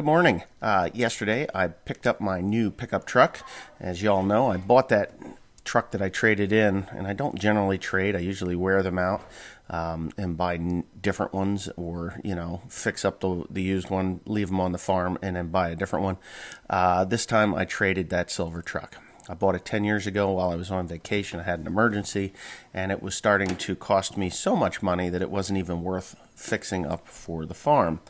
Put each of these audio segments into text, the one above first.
Good morning. Yesterday I picked up my new pickup truck. As you all know, I bought that truck that I traded in, and I don't generally trade. I usually wear them out and buy different ones, or fix up the used one, leave them on the farm, and then buy a different one. This time I traded that silver truck. I bought it 10 years ago while I was on vacation. I had an emergency, and it was starting to cost me so much money that it wasn't even worth fixing up for the farm.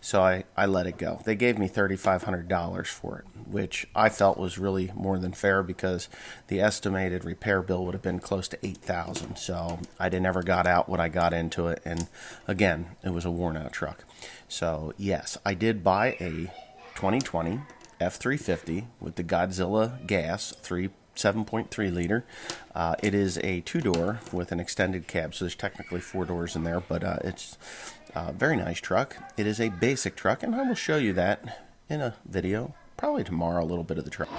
So I let it go. They gave me $3,500 for it, which I felt was really more than fair because the estimated repair bill would have been close to $8,000. So I never got out what I got into it, and again, it was a worn-out truck. So yes, I did buy a 2020 F350 with the Godzilla gas, 7.3 liter. It is a two-door with an extended cab, so there's technically four doors in there, but it's a very nice truck. It is a basic truck, and I will show you that in a video, probably tomorrow, a little bit of the truck.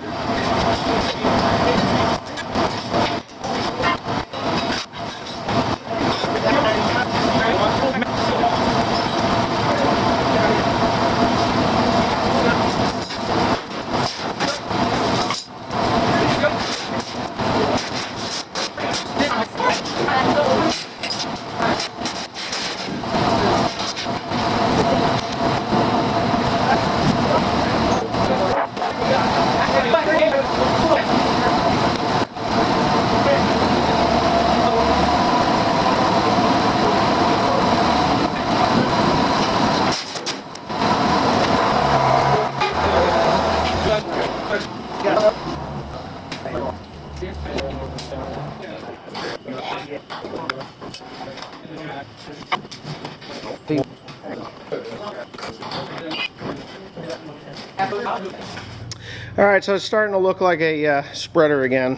Alright, so it's starting to look like a spreader again.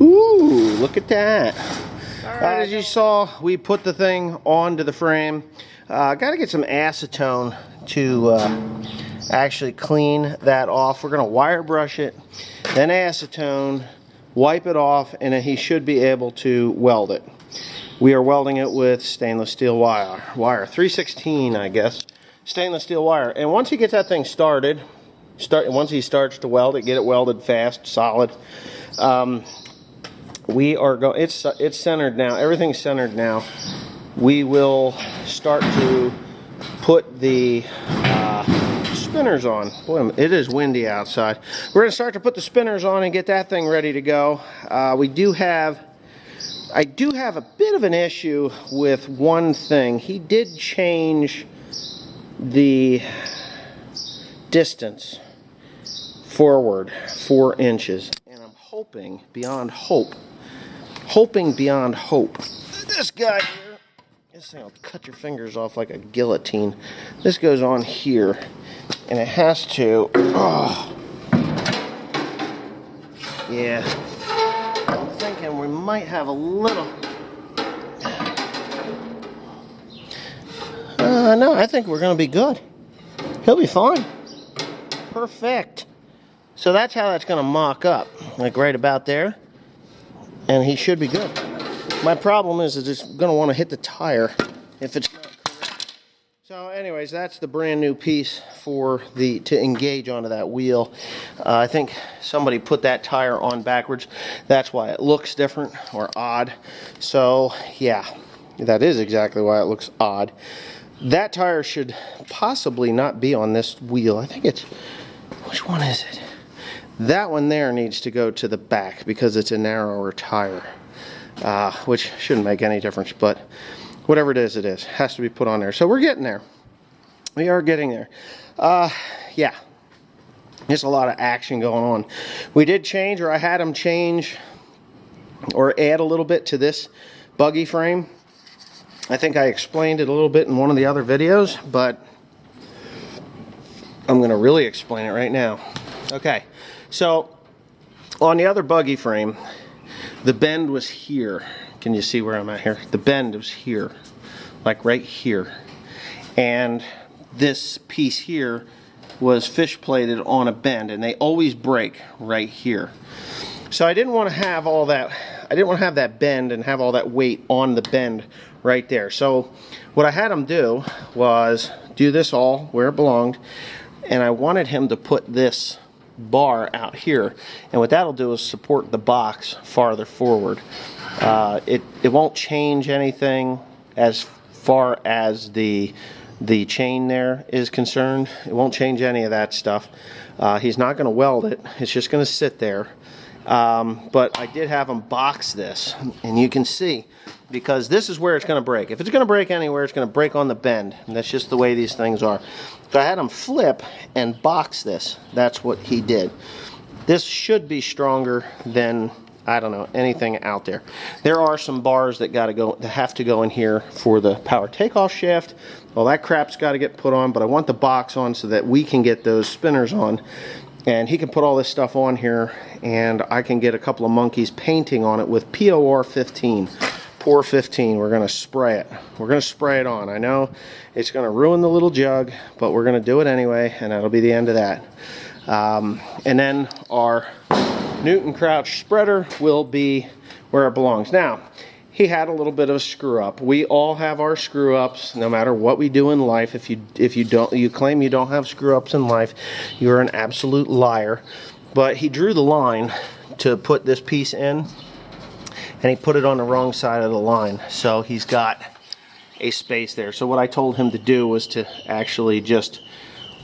Ooh, look at that. Alright, as you saw, we put the thing onto the frame. Got to get some acetone to actually clean that off. We're going to wire brush it, then acetone, wipe it off, and then he should be able to weld it. We are welding it with stainless steel wire 316, I guess, stainless steel wire. And once he gets that thing started, once he starts to weld it, get it welded fast, solid. We are going. It's centered now. Everything's centered now. We will start to put the spinners on. Boy, it is windy outside. We're going to start to put the spinners on and get that thing ready to go. I do have a bit of an issue with one thing. He did change the distance forward 4 inches, and I'm hoping beyond hope, this guy here, this thing will cut your fingers off like a guillotine. This goes on here, and it has to, yeah, I'm thinking we might have a little, no, I think we're going to be good. He'll be fine. Perfect. So that's how that's going to mock up, like right about there, and he should be good. My problem is it's going to want to hit the tire if it's not correct. So anyways, that's the brand new piece for to engage onto that wheel. I think somebody put that tire on backwards. That's why it looks different or odd. So yeah, that is exactly why it looks odd. That tire should possibly not be on this wheel. I think it's, which one is it? That one there needs to go to the back because it's a narrower tire, which shouldn't make any difference, but whatever it is, it has to be put on there. So we're getting there. We are getting there. Yeah, there's a lot of action going on. We did change, or I had them change or add a little bit to this buggy frame. I think I explained it a little bit in one of the other videos, but I'm going to really explain it right now. Okay, so on the other buggy frame, the bend was here. Can you see where I'm at here? The bend was here, like right here. And this piece here was fish plated on a bend, and they always break right here. So I didn't want to have all that I didn't want to have that bend and have all that weight on the bend right there. So what I had him do was do this all where it belonged, and I wanted him to put this bar out here, and what that'll do is support the box farther forward. It won't change anything as far as the chain there is concerned. It won't change any of that stuff. He's not going to weld it. It's just going to sit there. But I did have him box this, and you can see, because this is where it's going to break. If it's going to break anywhere, it's going to break on the bend, and that's just the way these things are. So I had him flip and box this. That's what he did. This should be stronger than, I don't know, anything out there. There are some bars that have to go in here for the power takeoff shaft. All that crap's got to get put on, but I want the box on so that we can get those spinners on. And he can put all this stuff on here, and I can get a couple of monkeys painting on it with POR 15. POR 15, we're going to spray it. We're going to spray it on. I know it's going to ruin the little jug, but we're going to do it anyway, and that'll be the end of that. And then our Newton Crouch spreader will be where it belongs. Now, he had a little bit of a screw up. We all have our screw ups, no matter what we do in life. If you claim you don't have screw ups in life, you're an absolute liar. But he drew the line to put this piece in, and he put it on the wrong side of the line. So he's got a space there. So what I told him to do was to actually just,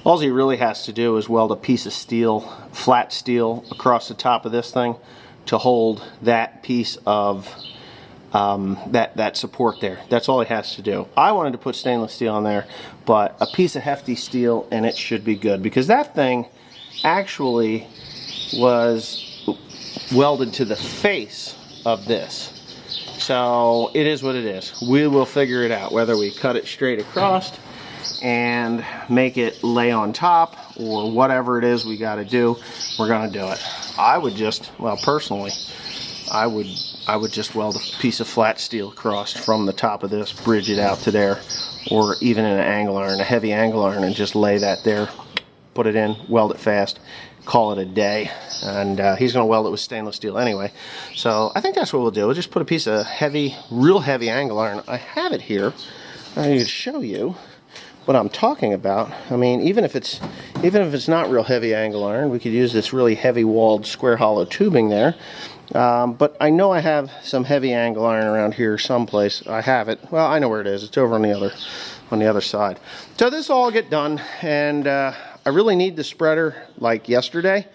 all he really has to do is weld a piece of steel, flat steel, across the top of this thing to hold that piece of that support there. That's all he has to do. I wanted to put stainless steel on there, but a piece of hefty steel and it should be good, because that thing actually was welded to the face of this. So it is what it is. We will figure it out, whether we cut it straight across and make it lay on top, or whatever it is we got to do, we're going to do it. I would just, well, personally, I would just weld a piece of flat steel across from the top of this, bridge it out to there, or even in an angle iron, a heavy angle iron, and just lay that there, put it in, weld it fast, call it a day. And he's going to weld it with stainless steel anyway. So I think that's what we'll do. We'll just put a piece of heavy, real heavy angle iron. I have it here. I can show you what I'm talking about. I mean, even if it's not real heavy angle iron, we could use this really heavy walled square hollow tubing there. But I know I have some heavy angle iron around here someplace. I have it. Well, I know where it is. It's over on the other side. So this will all get done, and I really need the spreader like yesterday.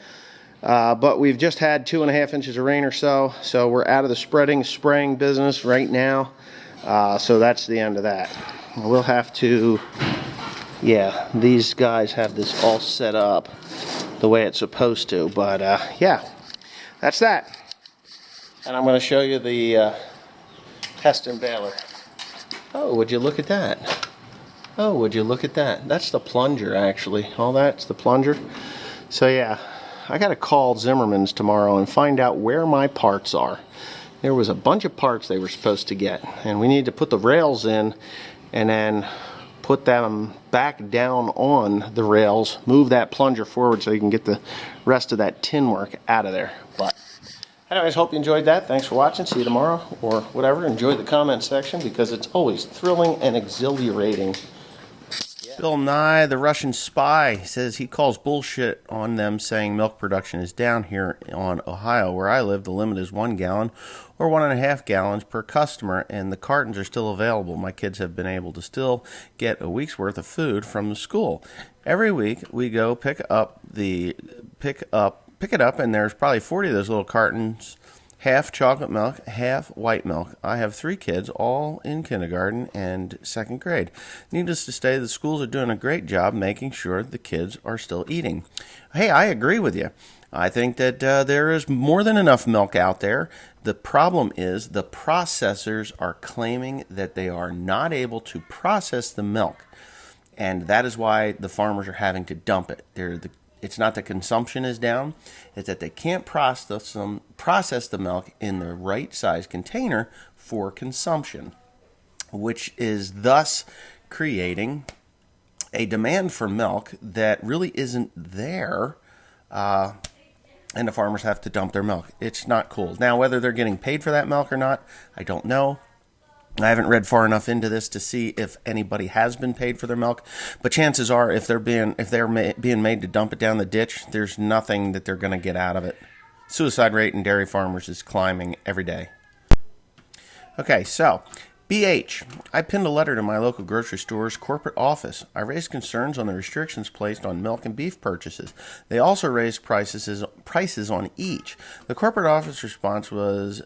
But we've just had 2.5 inches of rain or so, so we're out of the spraying business right now. So that's the end of that. We'll have to, yeah, these guys have this all set up the way it's supposed to, but yeah, that's that. And I'm going to show you the test and baler. Oh, would you look at that? Oh, would you look at that? That's the plunger, actually. All that's the plunger. So yeah, I got to call Zimmerman's tomorrow and find out where my parts are. There was a bunch of parts they were supposed to get, and we need to put the rails in and then put them back down on the rails, move that plunger forward so you can get the rest of that tin work out of there. But anyways, hope you enjoyed that. Thanks for watching. See you tomorrow or whatever. Enjoy the comment section, because it's always thrilling and exhilarating. Bill Nye, the Russian spy, says he calls bullshit on them saying milk production is down here on Ohio. Where I live, the limit is 1 gallon or 1.5 gallons per customer, and the cartons are still available. My kids have been able to still get a week's worth of food from the school. Every week we go pick it up, and there's probably 40 of those little cartons. Half chocolate milk, half white milk. I have 3 kids, all in kindergarten and 2nd grade. Needless to say, the schools are doing a great job making sure the kids are still eating. Hey, I agree with you. I think that there is more than enough milk out there. The problem is the processors are claiming that they are not able to process the milk. And that is why the farmers are having to dump it. It's not that consumption is down, it's that they can't process the milk in the right size container for consumption, which is thus creating a demand for milk that really isn't there. and the farmers have to dump their milk. It's not cool. Now, whether they're getting paid for that milk or not, I don't know. I haven't read far enough into this to see if anybody has been paid for their milk, but chances are, if they're being made to dump it down the ditch, there's nothing that they're going to get out of it. Suicide rate in dairy farmers is climbing every day. Okay, so BH. I pinned a letter to my local grocery store's corporate office. I raised concerns on the restrictions placed on milk and beef purchases. They also raised prices on each. The corporate office response was,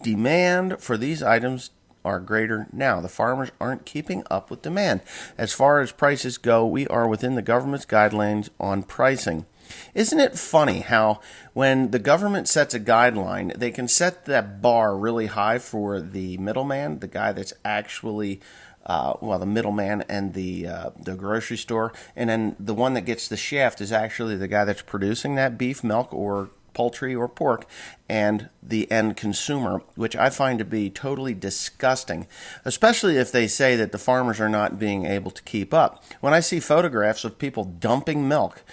demand for these items are greater now. The farmers aren't keeping up with demand. As far as prices go, we are within the government's guidelines on pricing. Isn't it funny how when the government sets a guideline, they can set that bar really high for the middleman, the guy that's actually the middleman and the grocery store, and then the one that gets the shaft is actually the guy that's producing that beef, milk, or poultry or pork, and the end consumer, which I find to be totally disgusting, especially if they say that the farmers are not being able to keep up. When I see photographs of people dumping milk,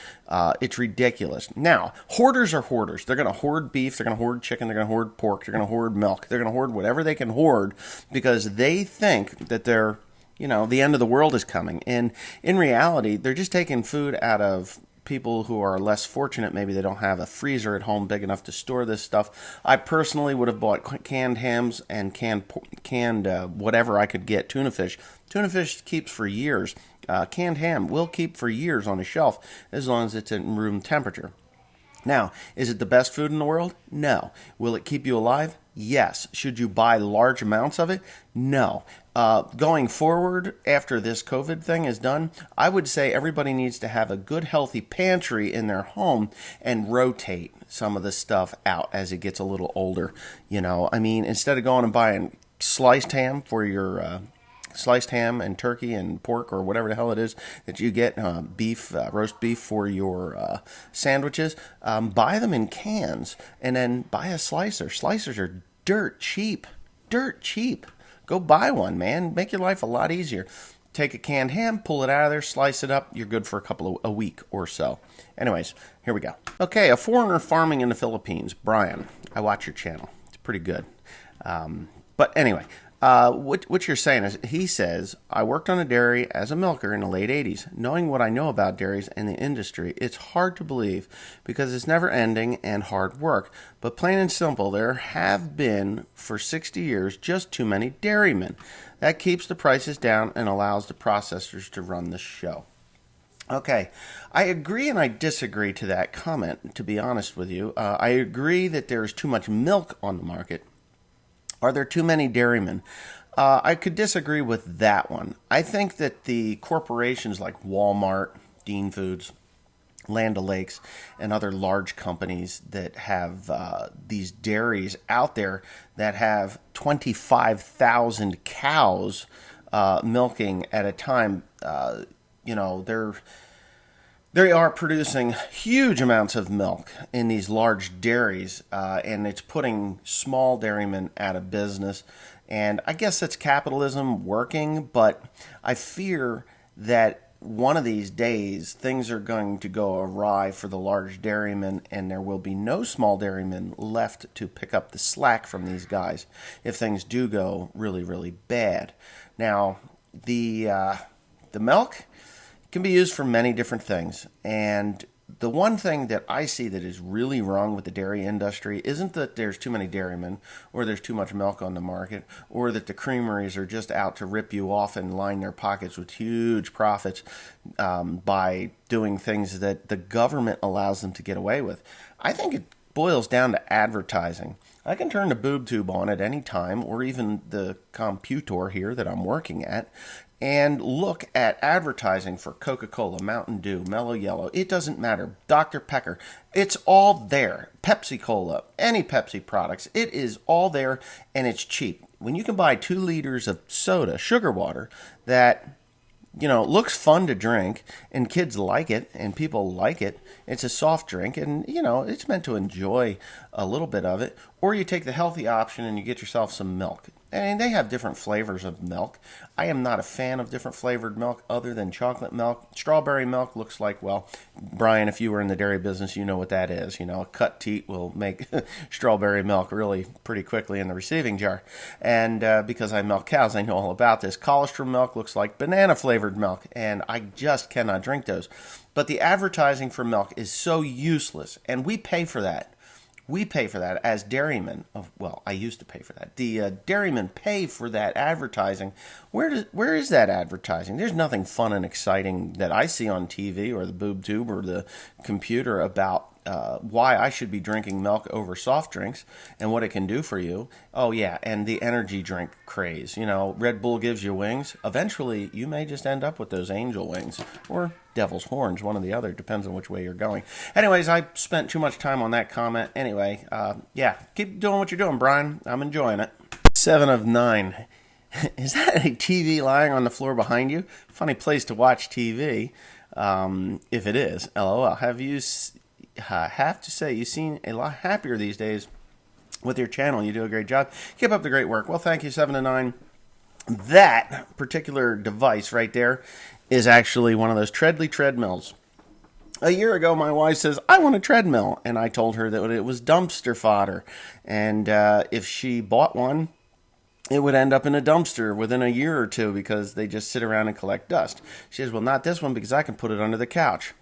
it's ridiculous. Now, hoarders are hoarders. They're going to hoard beef, they're going to hoard chicken, they're going to hoard pork, they're going to hoard milk, they're going to hoard whatever they can hoard because they think that they're, the end of the world is coming. And in reality, they're just taking food out of people who are less fortunate. Maybe they don't have a freezer at home big enough to store this stuff. I personally would have bought canned hams and canned whatever I could get. Tuna fish. Tuna fish keeps for years. Canned ham will keep for years on a shelf as long as it's at room temperature. Now, is it the best food in the world? No. Will it keep you alive? Yes. Should you buy large amounts of it? No. Going forward, after this COVID thing is done, I would say everybody needs to have a good, healthy pantry in their home and rotate some of the stuff out as it gets a little older. Instead of going and buying sliced ham for your sliced ham and turkey and pork or whatever the hell it is that you get, roast beef for your sandwiches, buy them in cans and then buy a slicer. Slicers are dirt cheap. Go buy one, man. Make your life a lot easier. Take a canned ham, pull it out of there, slice it up. You're good for a week or so. Anyways, here we go. Okay, a foreigner farming in the Philippines. Brian, I watch your channel. It's pretty good. But anyway, what you're saying is, he says, I worked on a dairy as a milker in the late 80s. Knowing what I know about dairies and the industry, it's hard to believe because it's never ending and hard work. But plain and simple, there have been, for 60 years, just too many dairymen. That keeps the prices down and allows the processors to run the show. Okay, I agree and I disagree to that comment, to be honest with you. I agree that there is too much milk on the market. Are there too many dairymen? I could disagree with that one. I think that the corporations like Walmart, Dean Foods, Land O'Lakes, and other large companies that have these dairies out there that have 25,000 cows milking at a time, they are producing huge amounts of milk in these large dairies, and it's putting small dairymen out of business. And I guess that's capitalism working, but I fear that one of these days things are going to go awry for the large dairymen, and there will be no small dairymen left to pick up the slack from these guys if things do go really, really bad. Now, the milk can be used for many different things, and the one thing that I see that is really wrong with the dairy industry isn't that there's too many dairymen or there's too much milk on the market or that the creameries are just out to rip you off and line their pockets with huge profits by doing things that the government allows them to get away with. I think it boils down to advertising. I can turn the boob tube on at any time, or even the computer here that I'm working at, and look at advertising for Coca-Cola, Mountain Dew, Mellow Yellow. It doesn't matter. Dr. Pepper. It's all there. Pepsi-Cola, any Pepsi products. It is all there, and it's cheap. When you can buy 2 liters of soda, sugar water, that looks fun to drink, and kids like it, and people like it. It's a soft drink, and, it's meant to enjoy a little bit of it. Or you take the healthy option and you get yourself some milk. And they have different flavors of milk. I am not a fan of different flavored milk other than chocolate milk. Strawberry milk looks like, well, Brian, if you were in the dairy business, you know what that is. You know, a cut teat will make strawberry milk really pretty quickly in the receiving jar. And because I milk cows, I know all about this. Colostrum milk looks like banana flavored milk, and I just cannot drink those. But the advertising for milk is so useless, and we pay for that. We pay for that as dairymen. Well, I used to pay for that. The dairymen pay for that advertising. Where is that advertising? There's nothing fun and exciting that I see on TV or the boob tube or the computer about why I should be drinking milk over soft drinks and what it can do for you. Oh, yeah, and the energy drink craze. You know, Red Bull gives you wings. Eventually, you may just end up with those angel wings or devil's horns, one or the other. Depends on which way you're going. Anyways, I spent too much time on that comment. Anyway, yeah, keep doing what you're doing, Brian. I'm enjoying it. 7 of 9. Is that a TV lying on the floor behind you? Funny place to watch TV, if it is. LOL. Have to say, you seem a lot happier these days with your channel. You do a great job. Keep up the great work. Well, thank you, 7 of 9. That particular device right there is actually one of those Treadly treadmills. A year ago, my wife says, I want a treadmill. And I told her that it was dumpster fodder. And if she bought one, it would end up in a dumpster within a year or two because they just sit around and collect dust. She says, well, not this one because I can put it under the couch.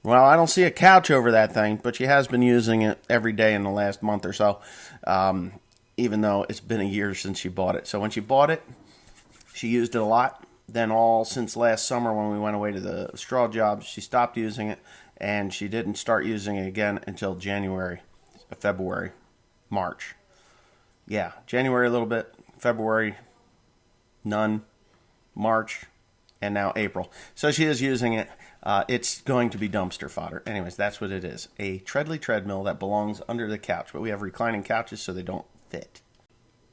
Well, I don't see a couch over that thing, but she has been using it every day in the last month or so, even though it's been a year since she bought it. So when she bought it, she used it a lot. Then all since last summer when we went away to the straw job, she stopped using it, and she didn't start using it again until January, February, March. Yeah, January a little bit, February, none, March, and now April. So she is using it. It's going to be dumpster fodder. Anyways, that's what it is. A Treadly treadmill that belongs under the couch. But we have reclining couches so they don't fit.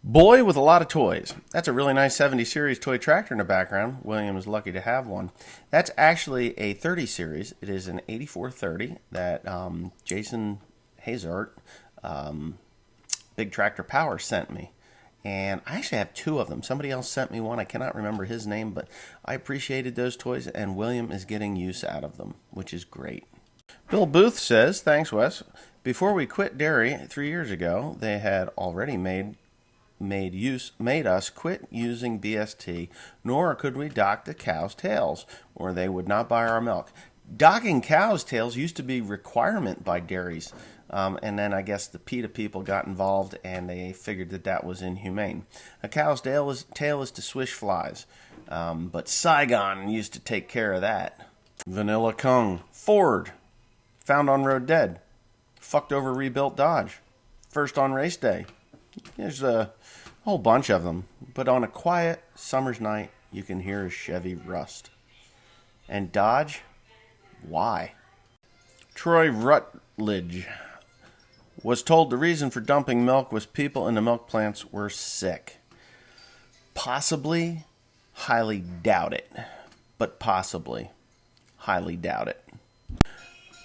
Boy with a lot of toys. That's a really nice 70 series toy tractor in the background. William is lucky to have one. That's actually a 30 series. It is an 8430 that Jason Hazard, Big Tractor Power, sent me. And I actually have 2 of them. Somebody else sent me one. I cannot remember his name, but I appreciated those toys, and William is getting use out of them, which is great. Bill Booth says, thanks, Wes. Before we quit dairy 3 years ago, they had already made us quit using BST, nor could we dock the cows' tails, or they would not buy our milk. Docking cows' tails used to be requirement by dairies. And then I guess the PETA people got involved and they figured that that was inhumane. A cow's tail is to swish flies. But Saigon used to take care of that. Vanilla Kung. Ford. Found on road dead. Fucked over rebuilt Dodge. First on race day. There's a whole bunch of them. But on a quiet summer's night, you can hear a Chevy rust. And Dodge? Why? Troy Rutledge was told the reason for dumping milk was people in the milk plants were sick. Possibly, highly doubt it. But possibly, highly doubt it.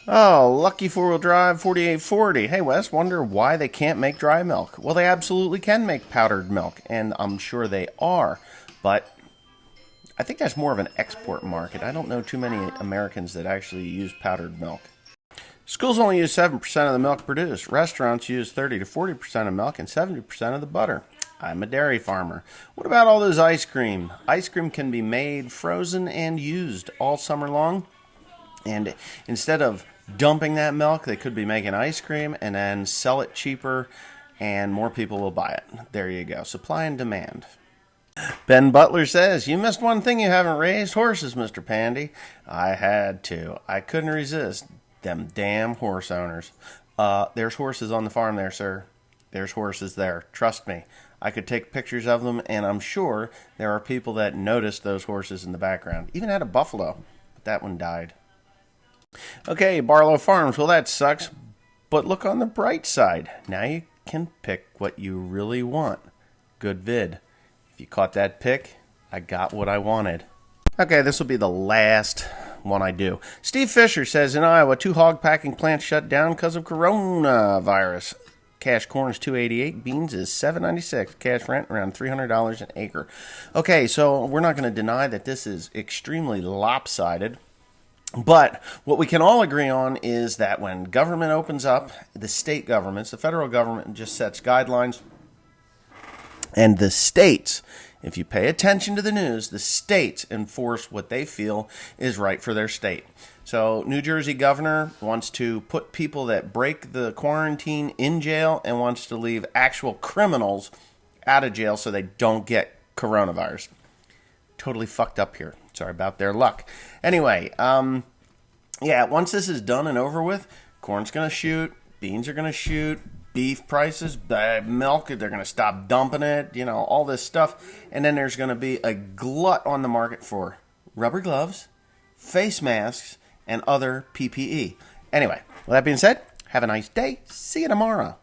Oh, Lucky 4-wheel drive 4840. Hey, Wes, wonder why they can't make dry milk. Well, they absolutely can make powdered milk, and I'm sure they are. But I think that's more of an export market. I don't know too many Americans that actually use powdered milk. Schools only use 7% of the milk produced. Restaurants use 30 to 40% of milk and 70% of the butter. I'm a dairy farmer. What about all those ice cream? Ice cream can be made, frozen, and used all summer long. And instead of dumping that milk, they could be making ice cream and then sell it cheaper, and more people will buy it. There you go. Supply and demand. Ben Butler says, you missed one thing you haven't raised, horses, Mr. Pandy. I had to. I couldn't resist. Them damn horse owners. There's horses on the farm there, sir. There's horses there. Trust me. I could take pictures of them, and I'm sure there are people that noticed those horses in the background. Even had a buffalo, but that one died. Okay, Barlow Farms. Well, that sucks, but look on the bright side. Now you can pick what you really want. Good vid. If you caught that pick, I got what I wanted. Okay, this will be the last one I do. Steve Fisher says, in Iowa, 2 hog packing plants shut down because of coronavirus. Cash corn is $2.88. Beans is $7.96. Cash rent around $300 an acre. Okay, so we're not going to deny that this is extremely lopsided. But what we can all agree on is that when government opens up, the state governments, the federal government just sets guidelines, and the states, if you pay attention to the news, the states enforce what they feel is right for their state. So New Jersey governor wants to put people that break the quarantine in jail and wants to leave actual criminals out of jail so they don't get coronavirus. Totally fucked up here. Sorry about their luck. Anyway, once this is done and over with, corn's going to shoot, beans are going to shoot, beef prices, milk, they're going to stop dumping it, all this stuff. And then there's going to be a glut on the market for rubber gloves, face masks, and other PPE. Anyway, with that being said, have a nice day. See you tomorrow.